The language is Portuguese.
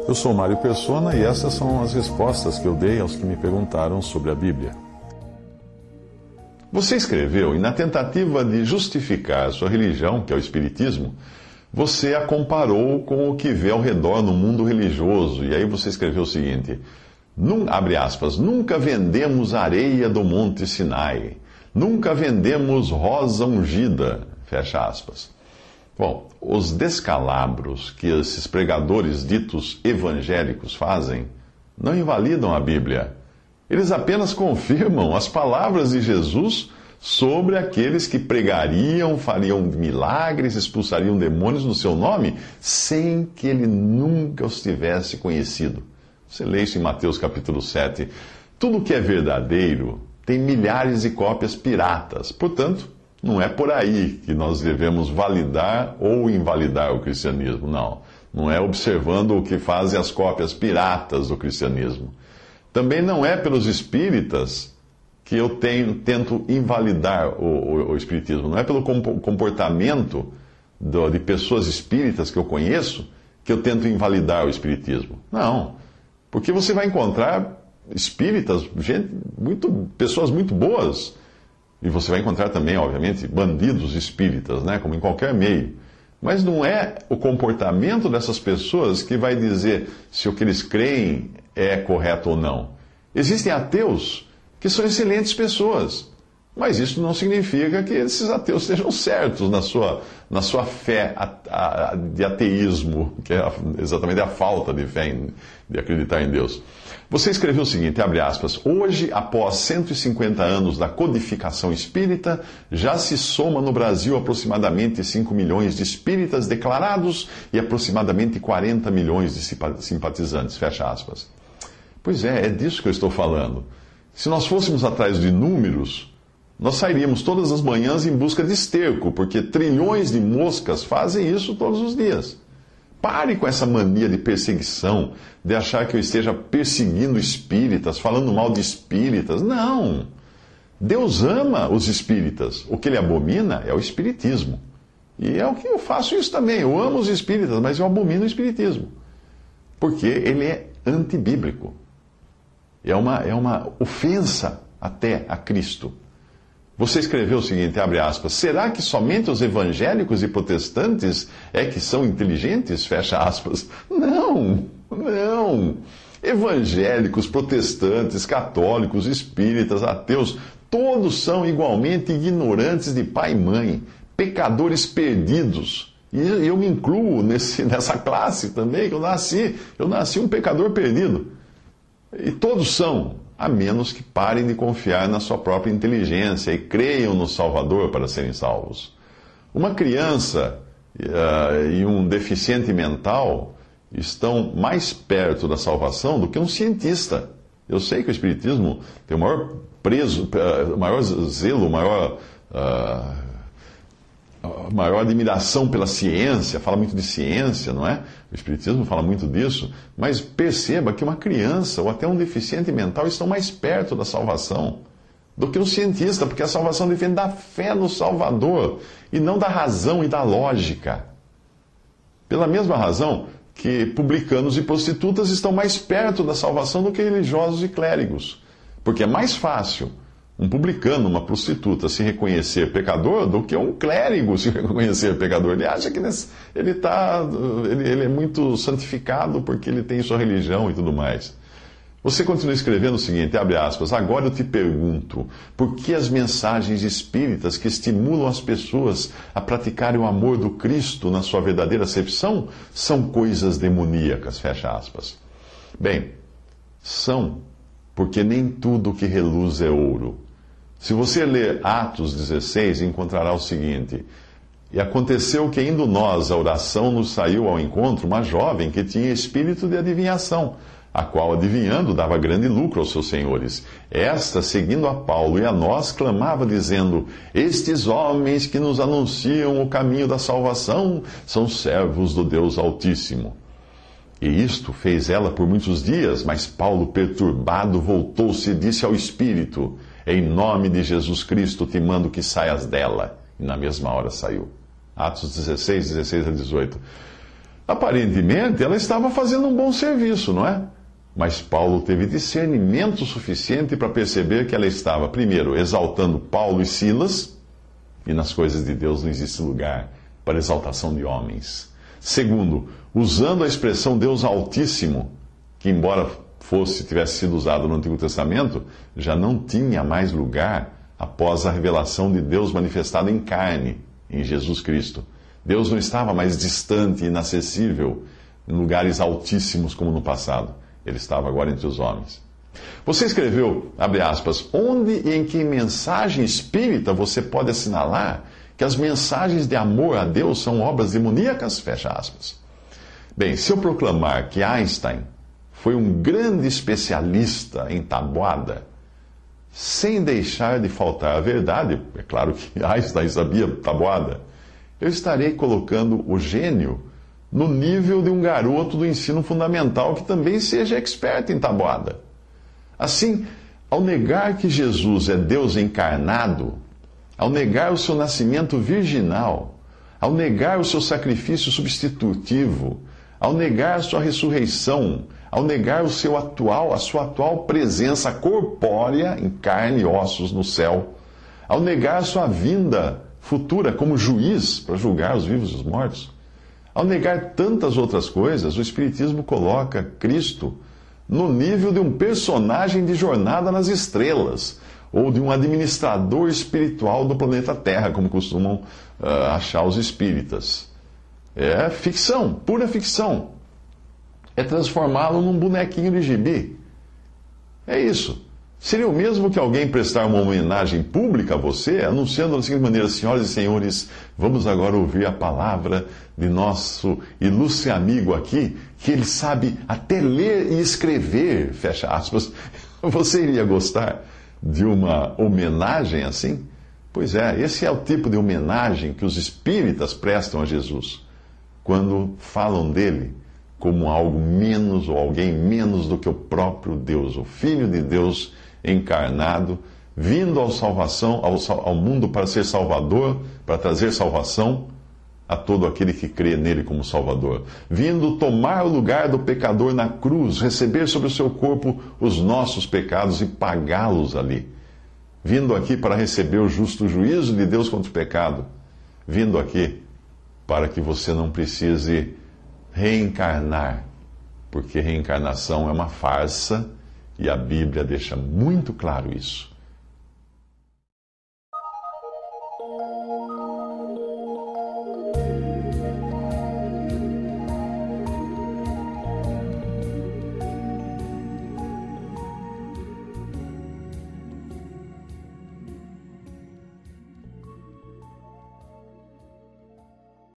Eu sou Mário Persona e essas são as respostas que eu dei aos que me perguntaram sobre a Bíblia. Você escreveu, e na tentativa de justificar a sua religião, que é o Espiritismo, você a comparou com o que vê ao redor no mundo religioso. E aí você escreveu o seguinte, abre aspas, nunca vendemos areia do Monte Sinai, nunca vendemos rosa ungida, fecha aspas. Bom, os descalabros que esses pregadores ditos evangélicos fazem não invalidam a Bíblia. Eles apenas confirmam as palavras de Jesus sobre aqueles que pregariam, fariam milagres, expulsariam demônios no seu nome, sem que ele nunca os tivesse conhecido. Você lê isso em Mateus capítulo 7. Tudo que é verdadeiro tem milhares de cópias piratas. Portanto, não é por aí que nós devemos validar ou invalidar o cristianismo. Não é observando o que fazem as cópias piratas do cristianismo. Também não é pelos espíritas que eu tento invalidar o espiritismo. Não é pelo comportamento de pessoas espíritas que eu conheço que eu tento invalidar o espiritismo. Não, porque você vai encontrar espíritas, pessoas muito boas. E você vai encontrar também, obviamente, bandidos espíritas, né? Como em qualquer meio. Mas não é o comportamento dessas pessoas que vai dizer se o que eles creem é correto ou não. Existem ateus que são excelentes pessoas, mas isso não significa que esses ateus estejam certos na sua fé de ateísmo, que é exatamente a falta de fé, de acreditar em Deus. Você escreveu o seguinte, abre aspas, hoje, após 150 anos da codificação espírita, já se soma no Brasil aproximadamente 5 milhões de espíritas declarados e aproximadamente 40 milhões de simpatizantes, fecha aspas. Pois é disso que eu estou falando. Se nós fôssemos atrás de números, nós sairíamos todas as manhãs em busca de esterco, porque trilhões de moscas fazem isso todos os dias. Pare com essa mania de perseguição, de achar que eu esteja perseguindo espíritas, falando mal de espíritas. Não! Deus ama os espíritas. O que ele abomina é o espiritismo. E é o que eu faço isso também. Eu amo os espíritas, mas eu abomino o espiritismo. Porque ele é antibíblico. É uma ofensa até a Cristo. Você escreveu o seguinte, abre aspas, será que somente os evangélicos e protestantes é que são inteligentes? Fecha aspas. Não. Evangélicos, protestantes, católicos, espíritas, ateus, todos são igualmente ignorantes de pai e mãe, pecadores perdidos. E eu me incluo nessa classe também, que eu nasci um pecador perdido. E todos são, a menos que parem de confiar na sua própria inteligência e creiam no Salvador para serem salvos. Uma criança e um deficiente mental estão mais perto da salvação do que um cientista. Eu sei que o Espiritismo tem o maior zelo, maior admiração pela ciência, fala muito de ciência, não é? O Espiritismo fala muito disso, mas perceba que uma criança ou até um deficiente mental estão mais perto da salvação do que um cientista, porque a salvação depende da fé no Salvador e não da razão e da lógica. Pela mesma razão que publicanos e prostitutas estão mais perto da salvação do que religiosos e clérigos, porque é mais fácil um publicano, uma prostituta, se reconhecer pecador do que um clérigo se reconhecer pecador. Ele acha que ele é muito santificado porque ele tem sua religião e tudo mais. Você continua escrevendo o seguinte, abre aspas, agora eu te pergunto, por que as mensagens espíritas que estimulam as pessoas a praticarem o amor do Cristo na sua verdadeira acepção são coisas demoníacas, fecha aspas. Bem, são, porque nem tudo que reluz é ouro. Se você ler Atos 16, encontrará o seguinte, e aconteceu que indo nós à oração nos saiu ao encontro uma jovem que tinha espírito de adivinhação, a qual, adivinhando, dava grande lucro aos seus senhores. Esta, seguindo a Paulo e a nós, clamava, dizendo, estes homens que nos anunciam o caminho da salvação são servos do Deus Altíssimo. E isto fez ela por muitos dias, mas Paulo, perturbado, voltou-se e disse ao espírito, em nome de Jesus Cristo te mando que saias dela. E na mesma hora saiu. Atos 16, 16 a 18. Aparentemente, ela estava fazendo um bom serviço, não é? Mas Paulo teve discernimento suficiente para perceber que ela estava, primeiro, exaltando Paulo e Silas, e nas coisas de Deus não existe lugar para exaltação de homens. Segundo, usando a expressão Deus Altíssimo, que embora tivesse sido usado no Antigo Testamento, já não tinha mais lugar após a revelação de Deus manifestado em carne, em Jesus Cristo. Deus não estava mais distante e inacessível em lugares altíssimos como no passado. Ele estava agora entre os homens. Você escreveu, abre aspas, onde e em que mensagem espírita você pode assinalar que as mensagens de amor a Deus são obras demoníacas? Fecha aspas. Bem, se eu proclamar que Einstein foi um grande especialista em tabuada, sem deixar de faltar a verdade, é claro que Einstein sabia tabuada, eu estarei colocando o gênio no nível de um garoto do ensino fundamental que também seja expert em tabuada. Assim, ao negar que Jesus é Deus encarnado, ao negar o seu nascimento virginal, ao negar o seu sacrifício substitutivo, ao negar a sua ressurreição, ao negar a sua atual presença corpórea em carne e ossos no céu, ao negar a sua vinda futura como juiz para julgar os vivos e os mortos, ao negar tantas outras coisas, o Espiritismo coloca Cristo no nível de um personagem de Jornada nas Estrelas, ou de um administrador espiritual do planeta Terra, como costumam achar os espíritas. É ficção, pura ficção. É transformá-lo num bonequinho de gibi. É isso. Seria o mesmo que alguém prestar uma homenagem pública a você, anunciando da seguinte maneira: senhoras e senhores, vamos agora ouvir a palavra de nosso ilustre amigo aqui, que ele sabe até ler e escrever, fecha aspas. Você iria gostar de uma homenagem assim? Pois é, esse é o tipo de homenagem que os espíritas prestam a Jesus, quando falam dele como algo menos ou alguém menos do que o próprio Deus, o Filho de Deus encarnado, vindo ao mundo para ser Salvador, para trazer salvação a todo aquele que crê nele como Salvador. Vindo tomar o lugar do pecador na cruz, receber sobre o seu corpo os nossos pecados e pagá-los ali. Vindo aqui para receber o justo juízo de Deus contra o pecado. Vindo aqui para que você não precise reencarnar, porque reencarnação é uma farsa e a Bíblia deixa muito claro isso.